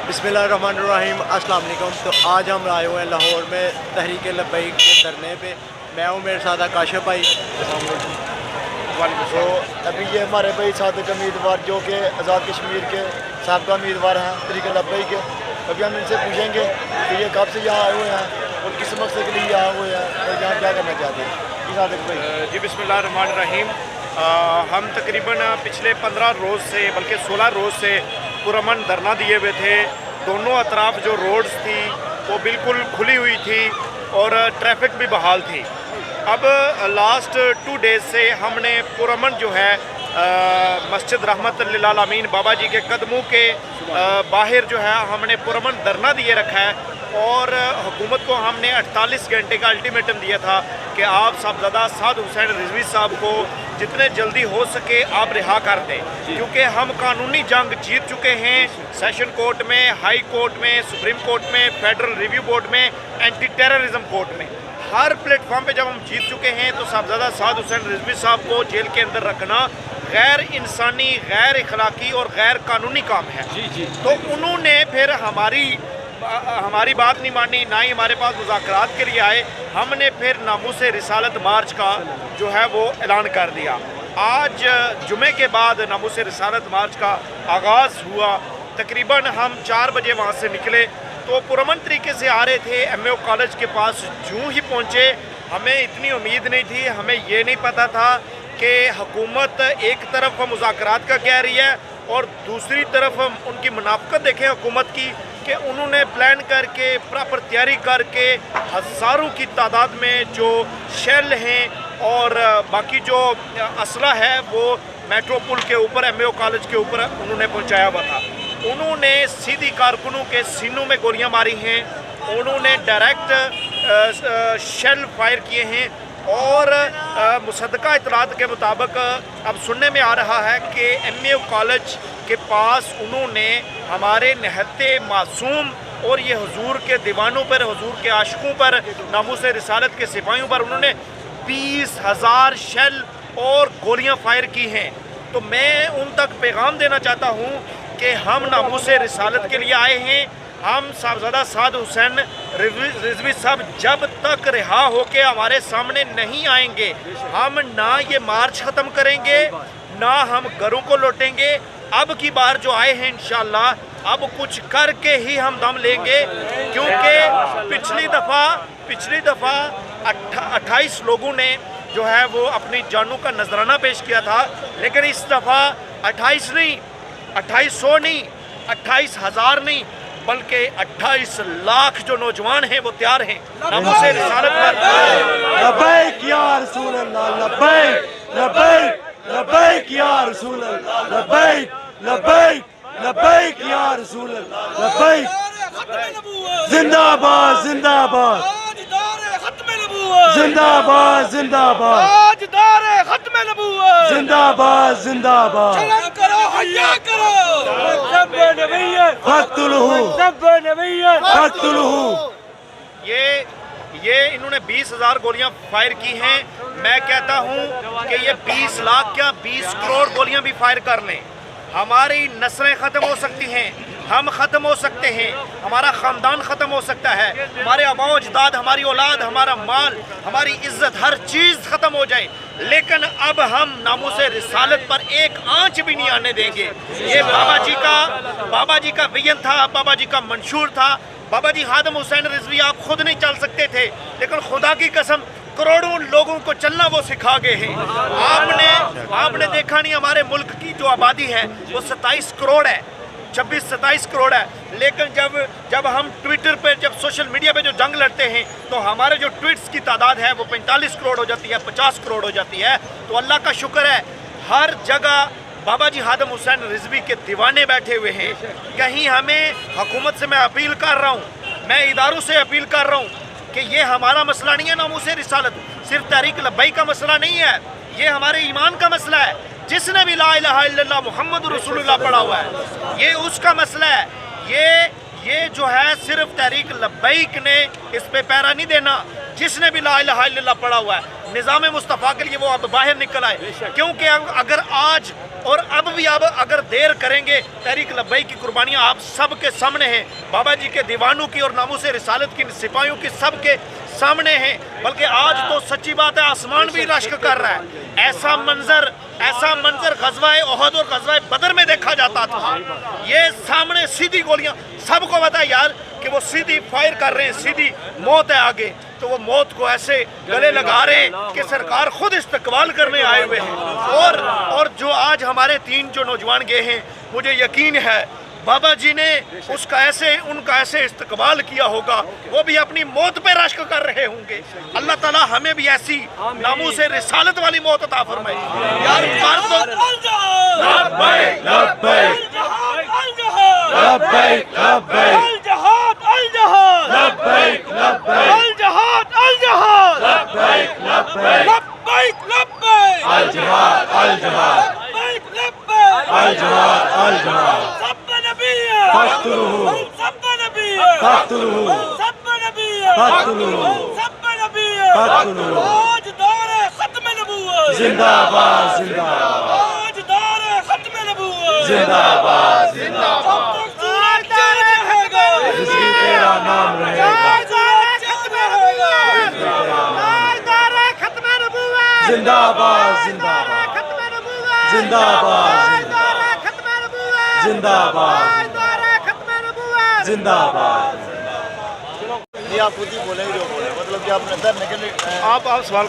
बिस्मिल्लाहिर्रहमानिर्रहीम। अस्सलाम वालेकुम। तो आज हम आए हुए हैं लाहौर में तहरीक लब्बैक के धरने पे। मैं हूँ, मेरे साथ काशिफ भाई। तो अभी ये हमारे भाई सादिक उम्मीदवार जो कि आज़ाद कश्मीर के साबिक़ा उम्मीदवार हैं तहरीक लब्बैक के। अभी हम इनसे पूछेंगे कि ये कब से यहाँ आए हुए हैं और किस मकसद के लिए आए हुए हैं और यहाँ क्या करना चाहते हैं। सादिक भाई जी बिस्मिल्लाहिर्रहमानिर्रहीम। हम तकरीबन पिछले 15 रोज़ से बल्कि 16 रोज़ से पुरअमन धरना दिए हुए थे। दोनों अतराफ जो रोड्स थी वो बिल्कुल खुली हुई थी और ट्रैफिक भी बहाल थी। अब लास्ट 2 डेज़ से हमने पुरअमन जो है मस्जिद रहमत लिल आलमीन बाबा जी के कदमों के बाहर जो है हमने पुरअमन धरना दिए रखा है और हुकूमत को हमने 48 घंटे का अल्टीमेटम दिया था कि आप साहबजादा साद हुसैन रिजवी साहब को जितने जल्दी हो सके आप रिहा कर दें, क्योंकि हम कानूनी जंग जीत चुके हैं। सेशन कोर्ट में, हाई कोर्ट में, सुप्रीम कोर्ट में, फेडरल रिव्यू बोर्ड में, एंटी टेररिज्म कोर्ट में, हर प्लेटफॉर्म पे जब हम जीत चुके हैं तो साहबजादा साद हुसैन रिजवी साहब को जेल के अंदर रखना गैर इंसानी, गैर इखलाकी और गैर कानूनी काम है। तो उन्होंने फिर हमारी बात नहीं मानी, ना ही हमारे पास मुज़ाकरात के लिए आए। हमने फिर नामूसे रिसालत मार्च का जो है वो ऐलान कर दिया। आज जुमे के बाद नामूसे रिसालत मार्च का आगाज़ हुआ। तकरीबन हम 4 बजे वहाँ से निकले तो पुरअमन तरीके से आ रहे थे। MAO कॉलेज के पास जूँ ही पहुँचे, हमें इतनी उम्मीद नहीं थी, हमें ये नहीं पता था कि हुकूमत एक तरफ मुज़ाकरात का कह रही है और दूसरी तरफ उनकी मुनाफ़कत देखें हुकूमत की कि उन्होंने प्लान करके प्रॉपर तैयारी करके हज़ारों की तादाद में जो शेल हैं और बाकी जो असला है वो मेट्रो पुल के ऊपर MAO कॉलेज के ऊपर उन्होंने पहुंचाया हुआ था। उन्होंने सीधी कारकुनों के सीनों में गोलियां मारी हैं, उन्होंने डायरेक्ट शेल फायर किए हैं और मुसद्दका इतलात के मुताबिक अब सुनने में आ रहा है कि MAO कॉलेज के पास उन्होंने हमारे नहते मासूम और ये हुजूर के दीवानों पर, हुजूर के आशिकों पर, नामूसे रिसालत के सिपाहियों पर उन्होंने 20,000 शेल और गोलियां फायर की हैं। तो मैं उन तक पैगाम देना चाहता हूं कि हम नामूसे रिसालत के लिए आए हैं। हम साहबजादा साद हुसैन रिजवी साहब जब तक रिहा होके हमारे सामने नहीं आएंगे, हम ना ये मार्च ख़त्म करेंगे, ना हम घरों को लौटेंगे। अब की बार जो आए हैं इंशाअल्लाह अब कुछ करके ही हम दम लेंगे, क्योंकि पिछली दफ़ा 28 लोगों ने जो है वो अपनी जानों का नजराना पेश किया था, लेकिन इस दफ़ा 28 नहीं, 2800 नहीं, 28,000 नहीं, बल्कि 28 लाख जो नौजवान हैं वो तैयार हैं नामूसे रिसालत पर। लब्बैक या रसूल अल्लाह, लब्बैक लब्बैक लब्बैक या रसूल अल्लाह, लब्बैक लब्बैक लब्बैक या रसूल अल्लाह, लब्बैक। जिंदाबाद जिंदाबाद जिंदाबाद जिंदाबाद जिंदाबाद जिंदाबाद। ये इन्होंने 20,000 गोलियां फायर की हैं। मैं कहता हूं कि ये 20 लाख क्या 20 करोड़ गोलियां भी फायर कर लें, हमारी नस्लें ख़त्म हो सकती हैं, हम ख़त्म हो सकते हैं, हमारा ख़ानदान ख़त्म हो सकता है, हमारे आबाओ अजदाद, हमारी औलाद, हमारा माल, हमारी इज्जत, हर चीज़ ख़त्म हो जाए, लेकिन अब हम नामूसे रिसालत पर एक आंच भी नहीं आने देंगे। ये बाबा जी का विजन था, बाबा जी का मंशूर था। बाबा जी हादम हुसैन रिजवी आप खुद नहीं चल सकते थे, लेकिन खुदा की कसम करोड़ों लोगों को चलना वो सिखा गए हैं। आपने देखा नहीं, हमारे मुल्क की जो आबादी है वो 27 करोड़ है, 26-27 करोड़ है, लेकिन जब हम ट्विटर पे, जब सोशल मीडिया पे जो जंग लड़ते हैं तो हमारे जो ट्वीट्स की तादाद है वो 45 करोड़ हो जाती है, 50 करोड़ हो जाती है। तो अल्लाह का शुक्र है हर जगह बाबा जी हादम हुसैन रिजवी के दीवाने बैठे हुए हैं। कहीं हमें हुकूमत से मैं अपील कर रहा हूँ, मैं इदारों से अपील कर रहा हूँ कि ये हमारा मसला नहीं है। नामूसे रिसालत सिर्फ तहरीक लब्बैक का मसला नहीं है, ये हमारे ईमान का मसला है। जिसने भी ला इलाहा इल्लल्लाह मुहम्मद रसूलुल्लाह पढ़ा हुआ है ये उसका मसला है। ये जो है सिर्फ तहरीक लब्बैक ने इस पे पैरा नहीं देना, जिसने भी ला इलाहा इल्लल्लाह पढ़ा हुआ है निज़ाम मुस्तफ़ा के लिए वो अब बाहर निकल आए, क्योंकि अगर आज और अब भी अब अगर देर करेंगे तहरीक लब्बैक की कुर्बानियाँ आप सब के सामने हैं, बाबा जी के दीवानों की और नामूस रिसालत की सिपाहियों की सब के सामने हैं। बल्कि आज तो सच्ची बात है आसमान भी रश्क कर रहा है। ऐसा मंजर ग़ज़वा-ए ओहद और ग़ज़वा-ए बदर में देखा जाता था। ये सामने सीधी गोलियां, सबको पता है यार कि वो सीधी फायर कर रहे हैं, सीधी मौत है आगे, तो वो मौत को ऐसे गले लगा रहे हैं कि सरकार खुद इस्तकबाल करने आए हुए हैं। और जो आज हमारे 3 जो नौजवान गए हैं, मुझे यकीन है बाबा जी ने उनका ऐसे इस्तकबाल किया होगा, वो भी अपनी मौत पे रश्क कर रहे होंगे। अल्लाह ताला हमें भी ऐसी नामूस रिसालत वाली मौत अता फरमाए यार। जिंदाबाद जिंदाबाद जिंदाबाद जिंदाबाद तेरा नाम रहेगा जिंदाबाद जिंदाबाद जिंदाबाद जिंदाबाद जिंदाबाद। ये आप खुद ही बोलेंगे जो बोले, मतलब कि आपने अंदर निकल आप सवाल।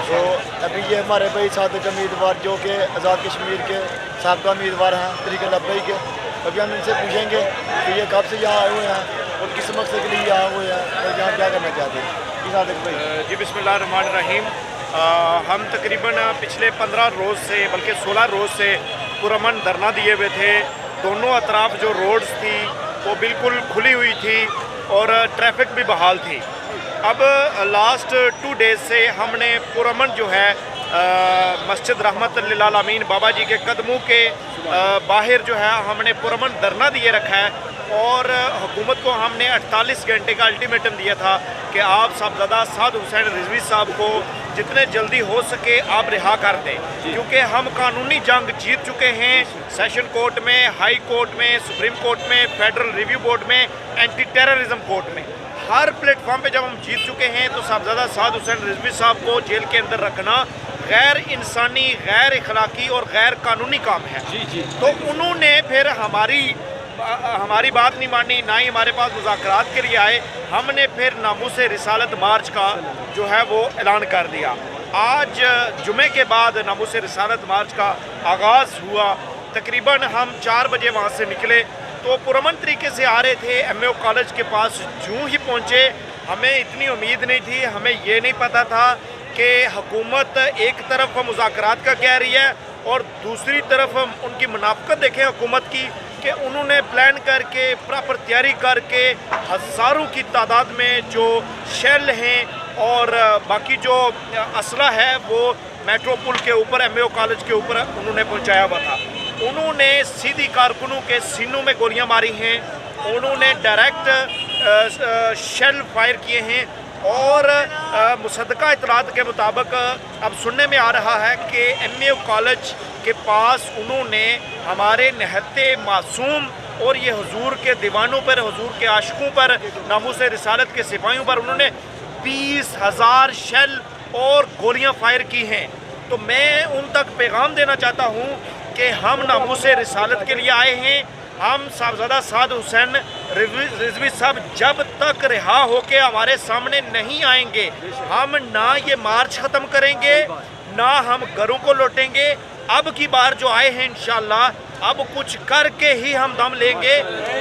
तो अभी ये हमारे भाई सादिक उम्मीदवार जो कि आज़ाद कश्मीर के साबका उम्मीदवार हैं तहरीक लब्बैक के, अभी हम इनसे पूछेंगे कि ये कब से यहाँ आए हुए हैं और किस मकसद के लिए यहाँ हुए हैं और यहाँ क्या करना चाहते हैं। जी सादिक भाई। जी बिस्मिल्लाहिर्रहमानिर्रहीम। हम तकरीबन पिछले 15 रोज़ से बल्कि 16 रोज़ से पुरअमन धरना दिए हुए थे। दोनों अतराफ जो रोड्स थी वो बिल्कुल खुली हुई थी और ट्रैफिक भी बहाल थी। अब लास्ट 2 डेज़ से हमने पुरअमन जो है मस्जिद रहमत लिल आलमीन बाबा जी के कदमों के बाहर जो है हमने पुरअमन धरना दिए रखा है और हुकूमत को हमने 48 घंटे का अल्टीमेटम दिया था कि आप साहबजादा साद हुसैन रिजवी साहब को जितने जल्दी हो सके आप रिहा कर दें, क्योंकि हम कानूनी जंग जीत चुके हैं सेशन कोर्ट में, हाई कोर्ट में, सुप्रीम कोर्ट में, फेडरल रिव्यू बोर्ड में, एंटी टेररिज्म कोर्ट में। हर प्लेटफॉर्म पे जब हम जीत चुके हैं तो साहबजादा साद हुसैन रिजवी साहब को जेल के अंदर रखना गैर इंसानी, गैर इखलाकी और गैर कानूनी काम है। तो उन्होंने फिर हमारी बात नहीं मानी, ना ही हमारे पास मुज़ाकरात के लिए आए। हमने फिर नामूस रिसालत मार्च का जो है वो ऐलान कर दिया। आज जुमे के बाद नामूस रिसालत मार्च का आगाज़ हुआ। तकरीबन हम 4 बजे वहाँ से निकले तो पुरअमन तरीके से आ रहे थे। MAO कॉलेज के पास जूँ ही पहुँचे, हमें इतनी उम्मीद नहीं थी, हमें ये नहीं पता था कि हुकूमत एक तरफ मुज़ाकरात का कह रही है और दूसरी तरफ उनकी मुनाफ़कत देखें हुकूमत की कि उन्होंने प्लान करके प्रॉपर तैयारी करके हज़ारों की तादाद में जो शेल हैं और बाकी जो असला है वो मेट्रो पुल के ऊपर MAO कॉलेज के ऊपर उन्होंने पहुंचाया हुआ था। उन्होंने सीधी कारकुनों के सीनों में गोलियां मारी हैं, उन्होंने डायरेक्ट शेल फायर किए हैं और मुसद्दका इतलात के मुताबिक अब सुनने में आ रहा है कि MAO कॉलेज के पास उन्होंने हमारे नहते मासूम और ये हुजूर के दीवानों पर, हुजूर के आशिकों पर, नामूस रिसालत के सिपाहियों पर उन्होंने 20,000 शेल और गोलियां फायर की हैं। तो मैं उन तक पैगाम देना चाहता हूं कि हम नामूस रिसालत के लिए आए हैं। हम साहबजादा साद हुसैन रिजवी साहब जब तक रिहा होके हमारे सामने नहीं आएंगे, हम ना ये मार्च ख़त्म करेंगे, ना हम घरों को लौटेंगे। अब की बार जो आए हैं इंशाअल्लाह अब कुछ करके ही हम दम लेंगे,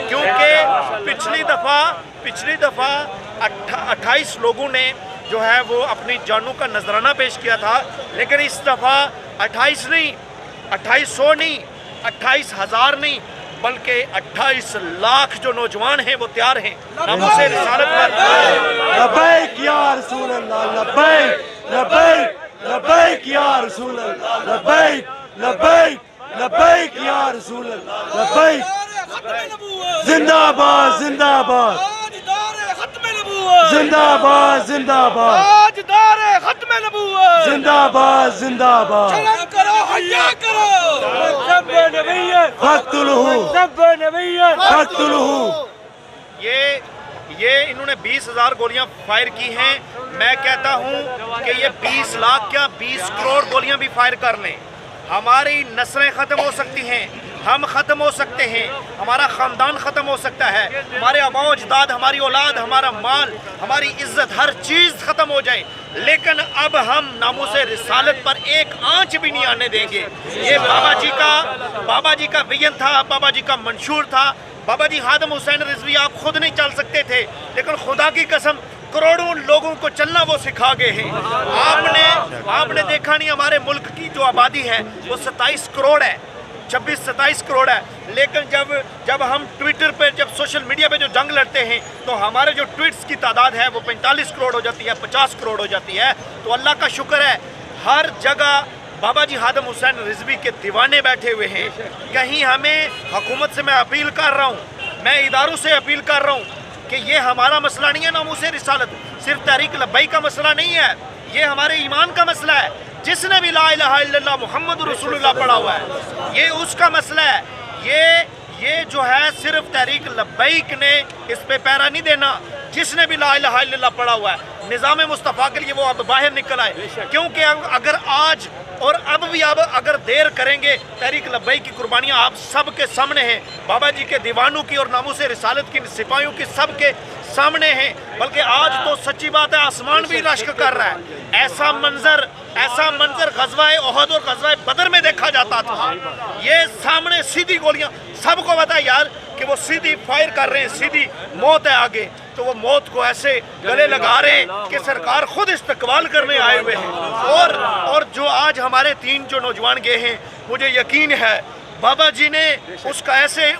क्योंकि पिछली दफ़ा 28 लोगों ने जो है वो अपनी जानों का नजराना पेश किया था, लेकिन इस दफ़ा 28 नहीं, 2800 नहीं, 28,000 नहीं, बल्कि 28 लाख जो नौजवान हैं वो तैयार हैं नामूस रिसालत पर। लब्बैक या रसूल अल्लाह, लब्बैक लब्बैक लब्बैक या रसूल अल्लाह, लब्बैक लब्बैक लब्बैक या रसूल अल्लाह, लब्बैक। जिंदाबाद जिंदाबाद जिंदाबाद जिंदाबाद ताजदार खत्म नबूवत जिंदाबाद जिंदाबाद सलाम करो हया करो सब नबीयत फक्तुलहू सब नबीयत फक्तुलहू। ये इन्होंने 20,000 गोलियां फायर की हैं। मैं कहता हूं कि ये 20 लाख क्या 20 करोड़ गोलियां भी फायर कर लें, हमारी नस्लें ख़त्म हो सकती हैं, हम ख़त्म हो सकते हैं, हमारा ख़ानदान ख़त्म हो सकता है, हमारे आबाओ अजदाद, हमारी औलाद, हमारा माल, हमारी इज़्ज़त, हर चीज़ ख़त्म हो जाए, लेकिन अब हम नामूसे रिसालत पर एक आंच भी नहीं आने देंगे। ये बाबा जी का विजन था, बाबा जी का मंशूर था। बाबा जी हादम हुसैन रिजवी आप खुद नहीं चल सकते थे, लेकिन खुदा की कसम करोड़ों लोगों को चलना वो सिखा गए हैं। आपने देखा नहीं, हमारे मुल्क की जो आबादी है वो 27 करोड़ है, 26-27 करोड़ है, लेकिन जब हम ट्विटर पे, जब सोशल मीडिया पे जो जंग लड़ते हैं तो हमारे जो ट्वीट्स की तादाद है वो 45 करोड़ हो जाती है, 50 करोड़ हो जाती है। तो अल्लाह का शुक्र है हर जगह बाबा जी हादम हुसैन रिजवी के दीवाने बैठे हुए हैं। कहीं हमें हुकूमत से मैं अपील कर रहा हूँ, मैं इदारों से अपील कर रहा हूँ कि ये हमारा मसला नहीं है नामूसे रिसालत, सिर्फ तहरीक लब्बैक का मसला नहीं है, ये हमारे ईमान का मसला है। जिसने भी ला इलाहा इल्लल्लाह मुहम्मद रसूलुल्लाह पढ़ा हुआ है ये उसका मसला है। ये जो है सिर्फ तहरीक लब्बैक ने इस पे पैरा नहीं देना, जिसने भी ला इलाहा इल्लल्लाह पढ़ा हुआ है निज़ाम मुस्तफ़ा के लिए वो अब बाहर निकल आए, क्योंकि अगर आज और अब भी अगर देर करेंगे तहरीक लब्बैक की कुर्बानियाँ आप सब के सामने हैं, बाबा जी के दीवानों की और नामूसे रिसालत की सिपाहियों की सब के सामने हैं। बल्कि आज तो सच्ची बात है आसमान भी रश्क कर रहा है। ऐसा मंजर गज़वाए ओहद और गज़वाए बदर में देखा जाता था। ये सामने सीधी गोलियां, सबको पता है यार कि वो सीधी फायर कर रहे हैं, सीधी मौत है आगे, तो वो मौत को ऐसे गले लगा रहे हैं कि सरकार खुद इस्तकबाल करने आए हुए हैं। और जो आज हमारे 3 जो नौजवान गए हैं, मुझे यकीन है बाबा जी ने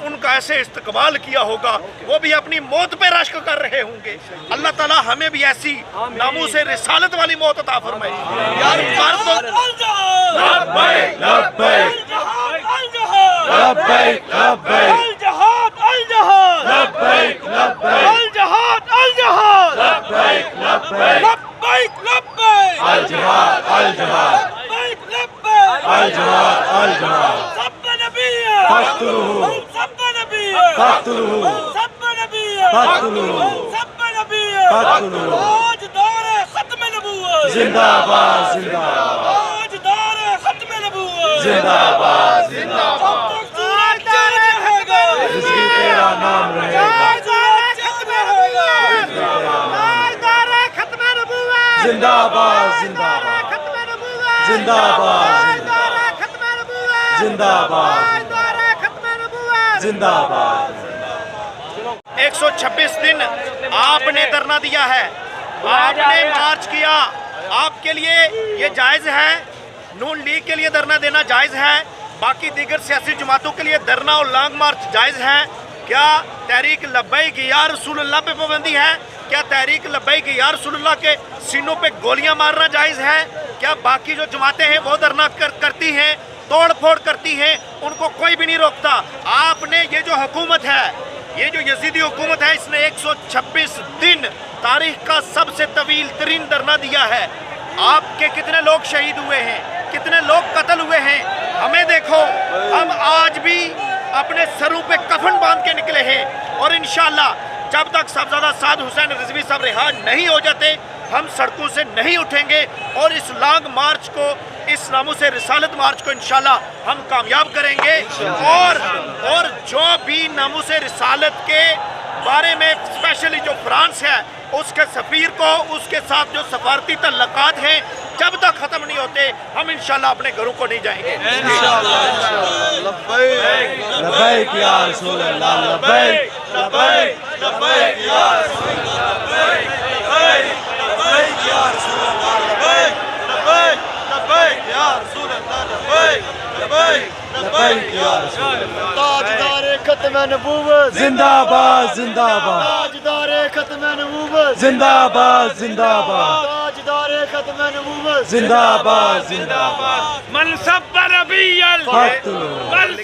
उनका ऐसे इस्तकबाल किया होगा, वो भी अपनी मौत पे रश्क कर रहे होंगे। अल्लाह ताला हमें भी ऐसी नामूसे रिसालत वाली मौत अता फरमाए यार। लब्बैक लब्बैक लब्बैक लब्बैक लब्बैक लब्बैक लब्बैक अल जिहाद अल जिहाद अल जिहाद अल जिहाद फक्तुलहू फक्तुलहू फक्तुलहू फक्तुलहू जिंदाबाद जिंदाबाद जिंदाबाद जिंदाबाद रिज़वी तेरा नाम रहेगा, जिंदाबाद जिंदाबाद जिंदाबाद जिंदाबाद जिंदाबाद। 126 दिन आपने धरना दिया है, आपने मार्च किया, आपके लिए ये जायज़ है, नून लीग के लिए धरना देना जायज़ है, बाकी दीगर सियासी जमातों के लिए धरना और लॉन्ग मार्च जायज़ है। क्या तहरीक लब्बैक या रसूलुल्लाह पे पाबंदी है? क्या तहरीक लब्बैक या रसूलुल्लाह के सीनों पे गोलियां मारना जायज़ है? क्या बाकी जो जमातें हैं वो धरना करती हैं, तोड़ फोड़ करती हैं, उनको कोई भी नहीं रोकता? आपने ये जो हुकूमत है, ये जो यजीदी हुकूमत है, इसने 126 दिन तारीख का सबसे तवील तरीन धरना दिया है। आपके कितने लोग शहीद हुए हैं, कितने लोग कत्ल हुए हैं? हमें देखो, हम आज भी अपने सरों पे कफन बांध के निकले हैं, और इंशाअल्लाह जब तक साहबजादा साद हुसैन रिजवी साहब रिहा नहीं हो जाते हम सड़कों से नहीं उठेंगे, और इस लॉन्ग मार्च को, इस नामूसे रिसालत मार्च को इंशाअल्लाह हम कामयाब करेंगे। और जो भी नामूसे रिसालत के बारे में स्पेशली जो फ्रांस है उसके सफ़ीर को, उसके साथ जो सफारती तल्लुकात हैं, जब तक ख़त्म नहीं होते हम इंशाअल्लाह अपने घरों को नहीं जाएंगे। लब्बैक या रसूल अल्लाह, लब्बैक लब्बैक लब्बैक या रसूल अल्लाह, लब्बैक लब्बैक या रसूल अल्लाह, लब्बैक लब्बैक या रसूल अल्लाह, लब्बैक लब्बैक या रसूल अल्लाह। ताजदार खत्म नबूवत जिंदाबाद जिंदाबाद ताजदार खत्म नबूवत जिंदाबाद जिंदाबाद ताजदार खत्म नबूवत जिंदाबाद जिंदाबाद मन सब्ब नबिय्यन फक्तुलहू